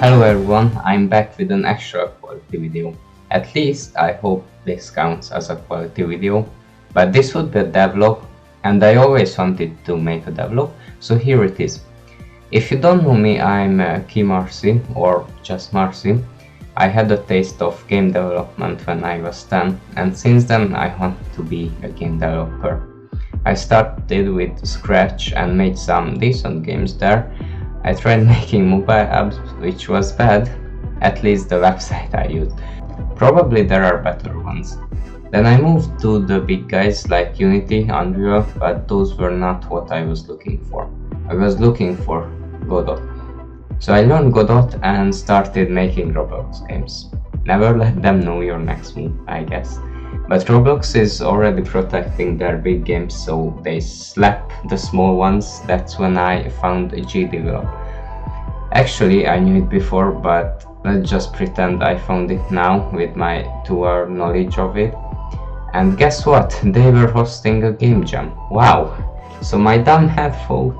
Hello everyone, I'm back with an extra quality video. At least I hope this counts as a quality video, but this would be a devlog and I always wanted to make a devlog, so here it is. If you don't know me, I'm Key Marcy, or just Marcy. I had a taste of game development when I was 10, and since then I want to be a game developer. I started with Scratch and made some decent games there. I tried making mobile apps, which was bad, at least the website I used. Probably there are better ones. Then I moved to the big guys like Unity, Unreal, but those were not what I was looking for. I was looking for Godot. So I learned Godot and started making Roblox games. Never let them know your next move, I guess. But Roblox is already protecting their big games, so they slap the small ones. That's when I found Devlog. Actually, I knew it before, but let's just pretend I found it now with my 2-hour knowledge of it. And guess what? They were hosting a game jam. Wow! So my dumb head thought,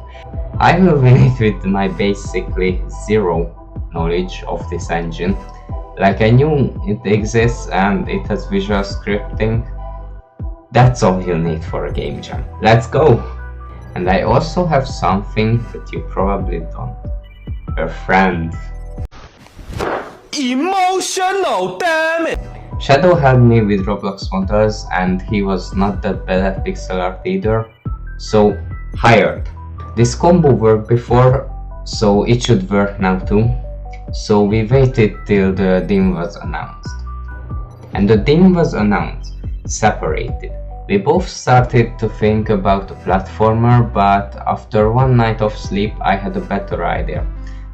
I will win it with my basically zero knowledge of this engine. Like, I knew it exists and it has visual scripting. That's all you need for a game jam. Let's go! And I also have something that you probably don't. A friend. Emotional, damn it! Shadow helped me with Roblox models and he was not that bad at pixel art either. So, hired. This combo worked before, so it should work now too. So we waited till the theme was announced. And the theme was announced, Separated. We both started to think about a platformer, but after one night of sleep I had a better idea.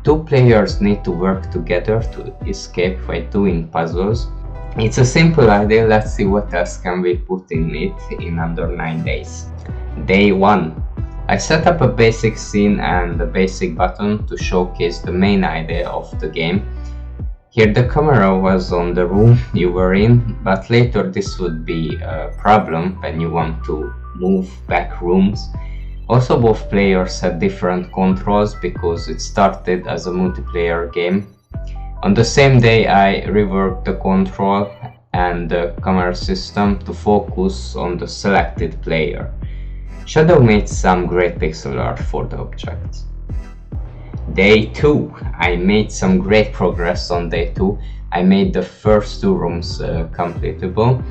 2 players need to work together to escape by doing puzzles. It's a simple idea, let's see what else can we put in it in under 9 days. Day 1. I set up a basic scene and a basic button to showcase the main idea of the game. Here the camera was on the room you were in, but later this would be a problem when you want to move back rooms. Also, both players had different controls because it started as a multiplayer game. On the same day I reworked the control and the camera system to focus on the selected player. Shadow made some great pixel art for the objects. Day 2. I made some great progress on day 2. I made the first 2 rooms completable.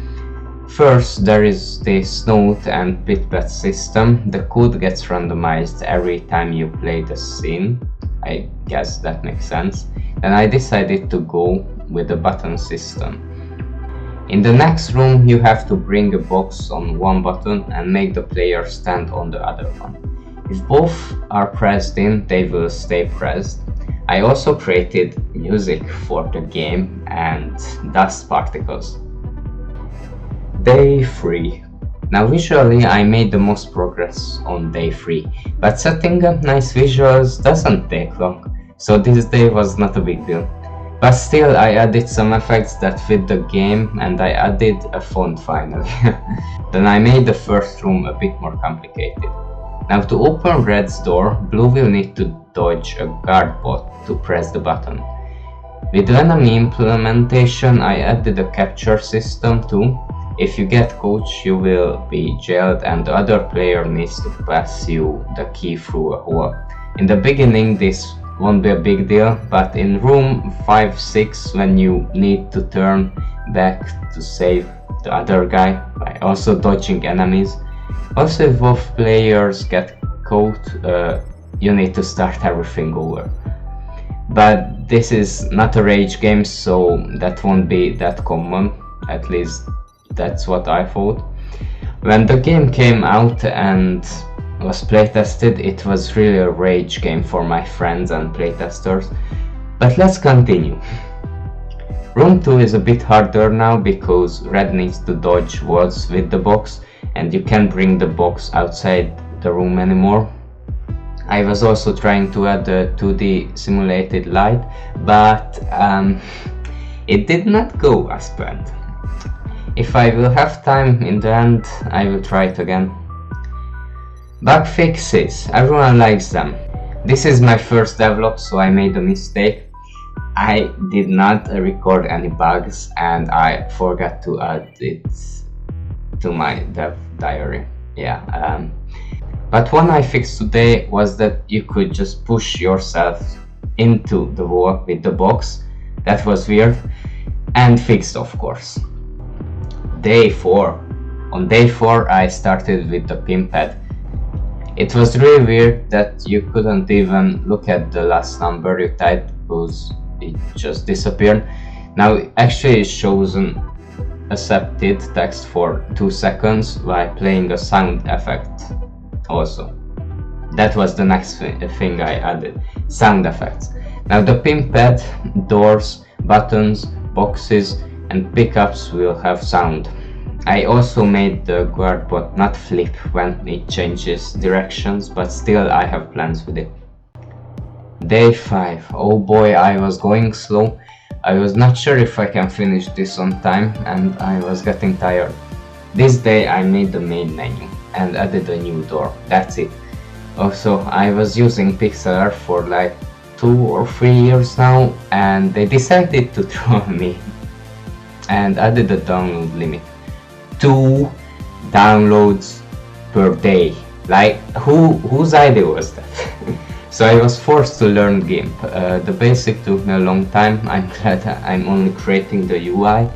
First, there is the Snout and Pit-Pat system. The code gets randomized every time you play the scene. I guess that makes sense. And I decided to go with the button system. In the next room, you have to bring a box on one button and make the player stand on the other one. If both are pressed in, they will stay pressed. I also created music for the game and dust particles. Day 3. Now visually I made the most progress on day 3, but setting up nice visuals doesn't take long, so this day was not a big deal. But still, I added some effects that fit the game and I added a font finally. Then I made the first room a bit more complicated. Now to open Red's door, Blue will need to dodge a guard bot to press the button. With the enemy implementation, I added a capture system too. If you get caught, you will be jailed and the other player needs to pass you the key through a hole. In the beginning, this won't be a big deal, but in room 5-6, when you need to turn back to save the other guy by also dodging enemies. Also, if both players get caught, you need to start everything over. But this is not a rage game, so that won't be that common, at least that's what I thought. When the game came out and was playtested, it was really a rage game for my friends and playtesters. But let's continue. Room 2 is a bit harder now because Red needs to dodge walls with the box and you can't bring the box outside the room anymore. I was also trying to add a 2D simulated light, but it did not go as planned. If I will have time in the end, I will try it again. Bug fixes, everyone likes them. This is my first devlog, so I made a mistake. I did not record any bugs and I forgot to add it to my dev diary. Yeah. But one I fixed today was that you could just push yourself into the wall with the box. That was weird and fixed, of course. Day 4. On day 4 I started with the pin pad. It was really weird that you couldn't even look at the last number you typed because it just disappeared. Now it actually shows an accepted text for 2 seconds while playing a sound effect also. That was the next thing I added, sound effects. Now the pin pad, doors, buttons, boxes and pickups will have sound. I also made the guard bot not flip when it changes directions, but still I have plans with it. Day 5. Oh boy, I was going slow. I was not sure if I can finish this on time and I was getting tired. This day I made the main menu and added a new door. That's it. Also, I was using pixel art for like 2 or 3 years now and they decided to throw me and added a download limit. 2 downloads per day. Like whose idea was that? So I was forced to learn GIMP. The basic took me a long time. I'm glad I'm only creating the UI.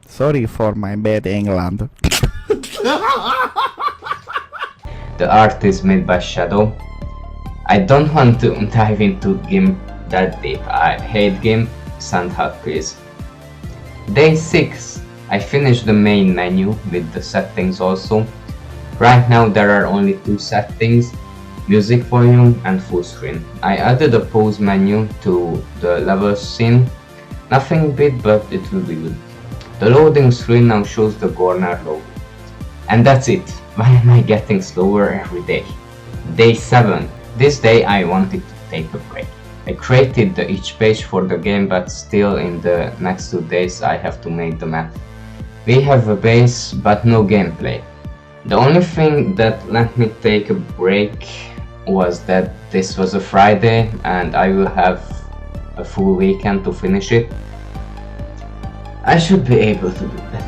Sorry for my bad England. The art is made by Shadow. I don't want to dive into GIMP that deep. I hate GIMP. Send help please. Day 6. I finished the main menu with the settings also. Right now there are only 2 settings, music volume and full screen. I added a pause menu to the level scene. Nothing big, but it will be good. The loading screen now shows the corner logo. And that's it. Why am I getting slower every day? Day 7. This day I wanted to take a break. I created each page for the game, but still in the next 2 days I have to make the map. We have a base, but no gameplay. The only thing that let me take a break was that this was a Friday and I will have a full weekend to finish it. I should be able to do that.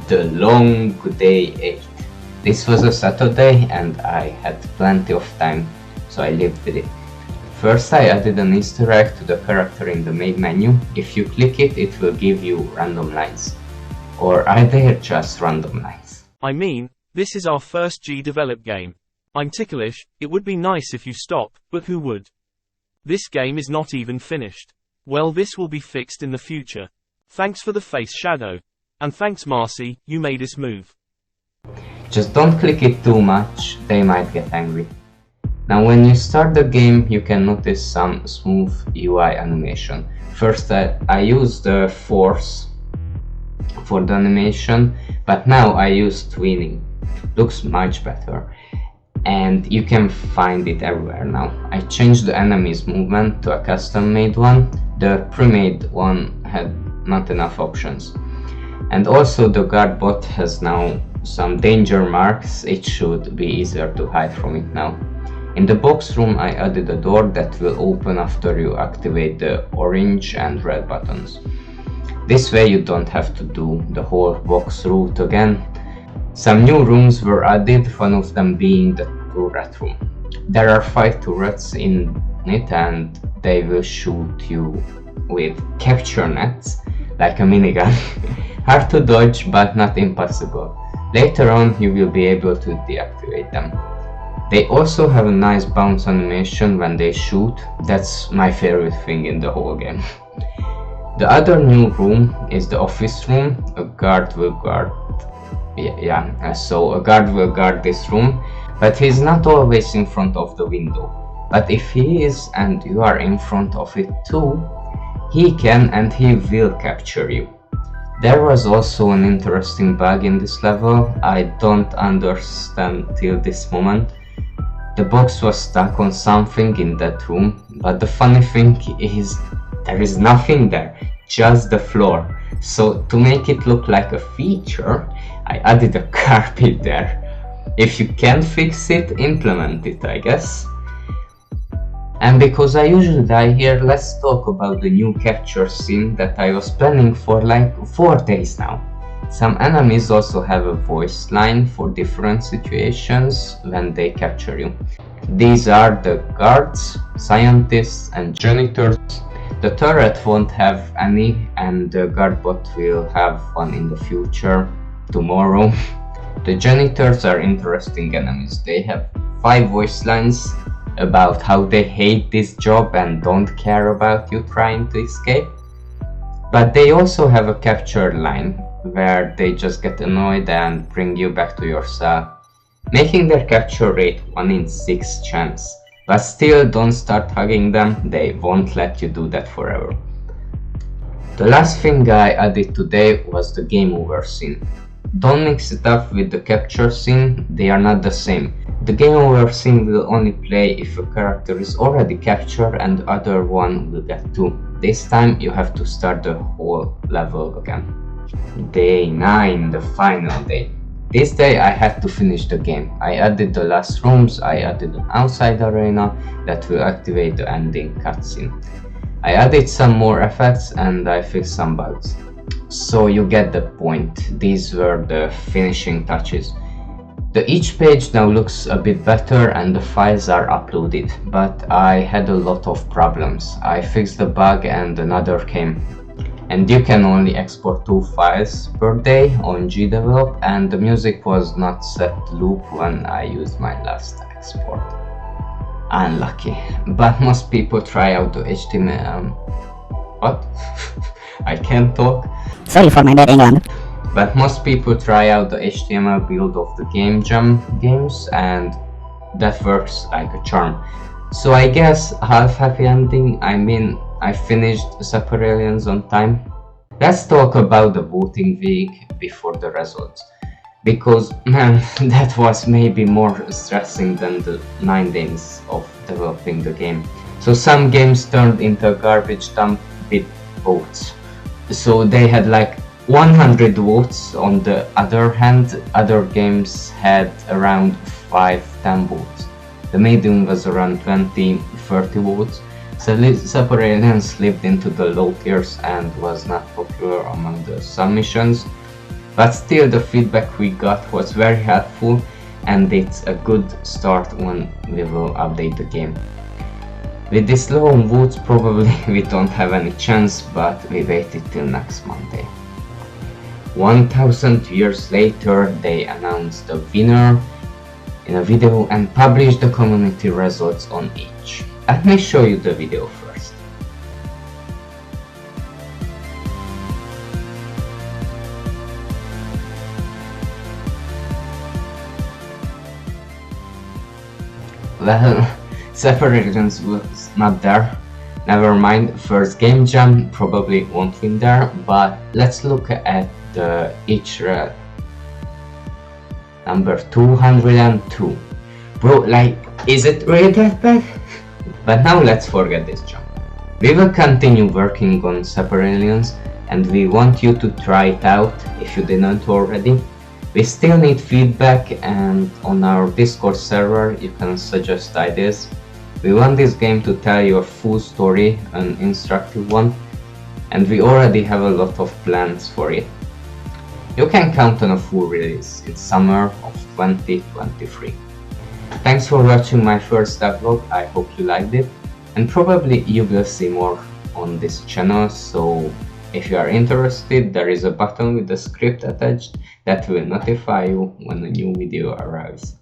The long day 8. This was a Saturday and I had plenty of time, so I lived with it. First I added an Easter egg to the character in the main menu. If you click it, it will give you random lines. Or are they just random lines? I mean, this is our first Devlog game. I'm ticklish, it would be nice if you stop, but who would? This game is not even finished. Well, this will be fixed in the future. Thanks for the face Shadow. And thanks Marcy, you made us move. Just don't click it too much, they might get angry. Now when you start the game you can notice some smooth UI animation. First I used the force for the animation, but now I use tweening. Looks much better. And you can find it everywhere now. I changed the enemies movement to a custom made one. The pre-made one had not enough options. And also the guard bot has now some danger marks. It should be easier to hide from it now. In the box room I added a door that will open after you activate the orange and red buttons. This way you don't have to do the whole box route again. Some new rooms were added, one of them being the turret room. There are 5 turrets in it and they will shoot you with capture nets, like a minigun. Hard to dodge but not impossible. Later on you will be able to deactivate them. They also have a nice bounce animation when they shoot. That's my favorite thing in the whole game. The other new room is the office room. A guard will guard. So a guard will guard this room, but he's not always in front of the window. But if he is and you are in front of it too, he can and he will capture you. There was also an interesting bug in this level. I don't understand till this moment. The box was stuck on something in that room, but the funny thing is there is nothing there, just the floor. So to make it look like a feature, I added a carpet there. If you can't fix it, implement it, I guess. And because I usually die here, let's talk about the new capture scene that I was planning for like 4 days now. Some enemies also have a voice line for different situations when they capture you. These are the guards, scientists and janitors. The turret won't have any, and the guard bot will have one in the future, tomorrow. The janitors are interesting enemies. They have 5 voice lines about how they hate this job and don't care about you trying to escape. But they also have a capture line where they just get annoyed and bring you back to your cell, making their capture rate 1 in 6 chance. But still, don't start hugging them, they won't let you do that forever. The last thing I added today was the game over scene. Don't mix it up with the capture scene, they are not the same. The game over scene will only play if a character is already captured and the other one will get 2. This time you have to start the whole level again. Day 9, the final day. This day I had to finish the game. I added the last rooms, I added an outside arena that will activate the ending cutscene. I added some more effects and I fixed some bugs. So you get the point, these were the finishing touches. Each page now looks a bit better and the files are uploaded, but I had a lot of problems. I fixed the bug and another came. And you can only export 2 files per day on Devlog, and the music was not set to loop when I used my last export. Unlucky, but most people try out the HTML. What? I can't talk. Sorry for my bad England. But most people try out the HTML build of the Game Jam games, and that works like a charm. So I guess half happy ending, I finished Separaliens on time. Let's talk about the voting week before the results. Because man, that was maybe more stressing than the 9 days of developing the game. So some games turned into a garbage dump with votes. So they had like 100 votes. On the other hand, other games had around 5-10 votes. The medium was around 20-30 votes. So Separaliens slipped into the low tiers and was not popular among the submissions. But still, the feedback we got was very helpful, and it's a good start when we will update the game. With this low on votes, probably we don't have any chance, but we waited till next Monday. 1000 years later, they announced the winner in a video and published the community results on each. Let me show you the video first. Well, Separaliens was not there. Never mind, first game jam probably won't win there, but let's look at the each number 202. Bro, like, is it really that bad? But now let's forget this jump. We will continue working on Separaliens and we want you to try it out if you didn't already. We still need feedback, and on our Discord server you can suggest ideas. We want this game to tell your full story, an instructive one, and we already have a lot of plans for it. You can count on a full release in summer of 2023. Thanks for watching my first devlog, I hope you liked it, and probably you will see more on this channel, so if you are interested, there is a button with the script attached that will notify you when a new video arrives.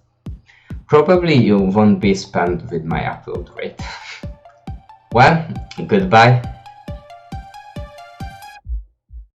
Probably you won't be spammed with my upload rate. Well, goodbye.